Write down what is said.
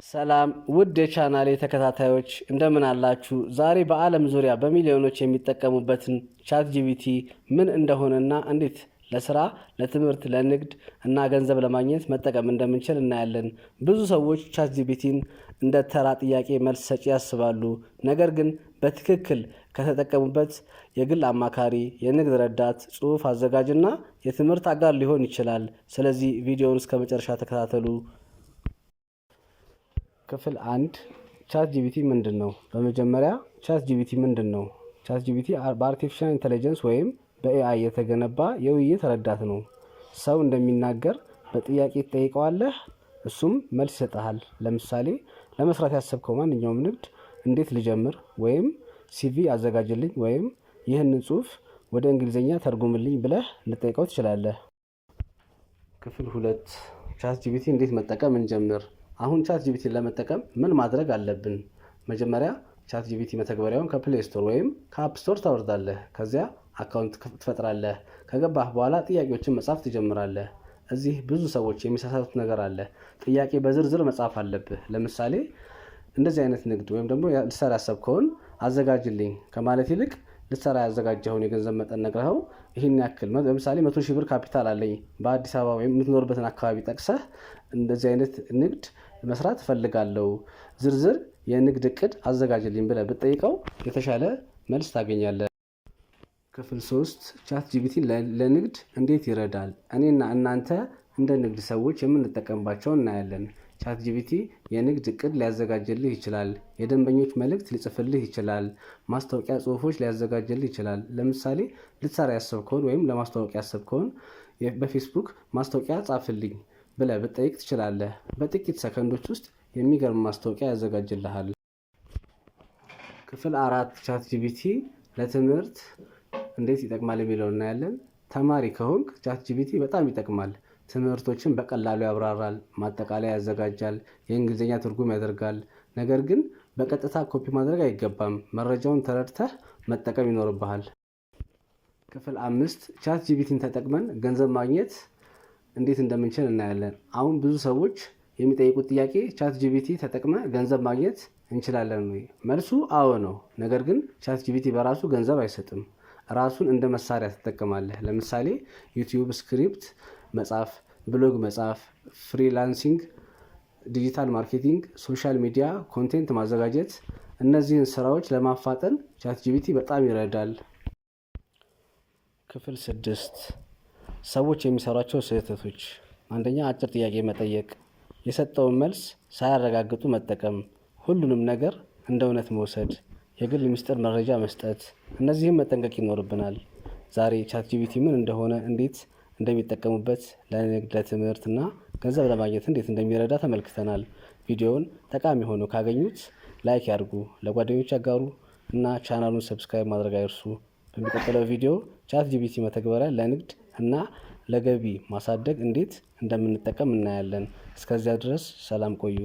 ሰላም ውድ የቻናሌ ተከታታዮች እንደምን አላችሁ? ዛሬ በዓለም ዙሪያ በሚሊዮኖች የሚጠቀሙበትን ቻት ጂፒቲ ምን እንደሆነና እንዴት ለስራ፣ ለትምህርት፣ ለንግድ እና ገንዘብ ለማግኘት መጠቀም እንደምንችል እናያለን። ብዙ ሰዎች ቻት ጂፒቲን እንደ ተራ ጥያቄ መልስ ሰጪ ያስባሉ። ነገር ግን በትክክል ከተጠቀሙበት የግል አማካሪ፣ የንግድ ረዳት፣ ጽሑፍ አዘጋጅና የትምህርት አጋር ሊሆን ይችላል። ስለዚህ ቪዲዮውን እስከ መጨረሻ ተከታተሉ። ክፍል 1 ቻት ጂፒቲ ምንድን ነው? በመጀመሪያ ቻት ጂፒቲ ምንድን ነው? ቻት ጂፒቲ በአርቲፊሻል ኢንተለጀንስ ወይም በኤአይ የተገነባ የውይይት ረዳት ነው። ሰው እንደሚናገር በጥያቄ ትጠይቀዋለህ፣ እሱም መልስ ይሰጥሃል። ለምሳሌ ለመስራት ያሰብከው ማንኛውም ንግድ እንዴት ልጀምር፣ ወይም ሲቪ አዘጋጅልኝ፣ ወይም ይህንን ጽሑፍ ወደ እንግሊዝኛ ተርጉምልኝ ብለህ ልጠይቀው ትችላለህ። ክፍል 2 ቻት ጂፒቲ እንዴት መጠቀም እንጀምር። አሁን ቻት ጂፒቲን ለመጠቀም ምን ማድረግ አለብን? መጀመሪያ ቻት ጂፒቲ መተግበሪያውን ከፕሌይ ስቶር ወይም ከአፕ ስቶር ታወርዳለህ። ከዚያ አካውንት ትፈጥራለህ። ከገባህ በኋላ ጥያቄዎችን መጻፍ ትጀምራለህ። እዚህ ብዙ ሰዎች የሚሳሳቱት ነገር አለ። ጥያቄ በዝርዝር መጻፍ አለብህ። ለምሳሌ እንደዚህ አይነት ንግድ ወይም ደግሞ ልትሰራ ያሰብከውን አዘጋጅልኝ ከማለት ይልቅ ልትሰራ ያዘጋጀኸውን የገንዘብ መጠን ነግረኸው ይህን ያክል ለምሳሌ 100 ሺህ ብር ካፒታል አለኝ በአዲስ አበባ ወይም የምትኖርበትን አካባቢ ጠቅሰህ እንደዚህ አይነት ንግድ መስራት እፈልጋለሁ፣ ዝርዝር የንግድ እቅድ አዘጋጅልኝ ብለህ ብትጠይቀው የተሻለ መልስ ታገኛለህ። ክፍል 3 ቻት ጂፒቲ ለንግድ እንዴት ይረዳል? እኔና እናንተ እንደ ንግድ ሰዎች የምንጠቀምባቸውን እናያለን። ቻት ጂፒቲ የንግድ እቅድ ሊያዘጋጅልህ ይችላል። የደንበኞች መልእክት ሊጽፍልህ ይችላል። ማስታወቂያ ጽሑፎች ሊያዘጋጅልህ ይችላል። ለምሳሌ ልትሰራ ያሰብከውን ወይም ለማስታወቂያ ያሰብከውን በፌስቡክ ማስታወቂያ ጻፍልኝ ብለህ ብትጠይቅ ትችላለህ። በጥቂት ሰከንዶች ውስጥ የሚገርም ማስታወቂያ ያዘጋጅልሃል። ክፍል 4 ቻት ጂፒቲ ለትምህርት እንዴት ይጠቅማል የሚለው እናያለን። ተማሪ ከሆንክ ቻት ጂፒቲ በጣም ይጠቅማል። ትምህርቶችን በቀላሉ ያብራራል፣ ማጠቃለያ ያዘጋጃል፣ የእንግሊዝኛ ትርጉም ያደርጋል። ነገር ግን በቀጥታ ኮፒ ማድረግ አይገባም። መረጃውን ተረድተህ መጠቀም ይኖርብሃል። ክፍል 5 ቻት ጂፒቲን ተጠቅመን ገንዘብ ማግኘት እንዴት እንደምንችል እናያለን። አሁን ብዙ ሰዎች የሚጠይቁት ጥያቄ ቻት ጂፒቲ ተጠቅመ ገንዘብ ማግኘት እንችላለን ወይ? መልሱ አዎ ነው። ነገር ግን ቻት ጂፒቲ በራሱ ገንዘብ አይሰጥም። ራሱን እንደ መሳሪያ ትጠቀማለህ። ለምሳሌ ዩቲዩብ ስክሪፕት መጻፍ፣ ብሎግ መጻፍ፣ ፍሪላንሲንግ፣ ዲጂታል ማርኬቲንግ፣ ሶሻል ሚዲያ ኮንቴንት ማዘጋጀት፣ እነዚህን ስራዎች ለማፋጠን ቻት ጂፒቲ በጣም ይረዳል። ክፍል 6 ሰዎች የሚሰሯቸው ስህተቶች። አንደኛ አጭር ጥያቄ መጠየቅ፣ የሰጠውን መልስ ሳያረጋግጡ መጠቀም፣ ሁሉንም ነገር እንደ እውነት መውሰድ፣ የግል ምስጢር መረጃ መስጠት። እነዚህም መጠንቀቅ ይኖርብናል። ዛሬ ቻት ጂፒቲ ምን እንደሆነ፣ እንዴት እንደሚጠቀሙበት፣ ለንግድ፣ ለትምህርት እና ገንዘብ ለማግኘት እንዴት እንደሚረዳ ተመልክተናል። ቪዲዮውን ጠቃሚ ሆኖ ካገኙት ላይክ ያድርጉ፣ ለጓደኞች ያጋሩ እና ቻናሉን ሰብስክራይብ ማድረግ አይርሱ። በሚቀጥለው ቪዲዮ ቻት ጂፒቲ መተግበሪያ ለንግድ እና ለገቢ ማሳደግ እንዴት እንደምንጠቀም እናያለን። እስከዚያ ድረስ ሰላም ቆዩ።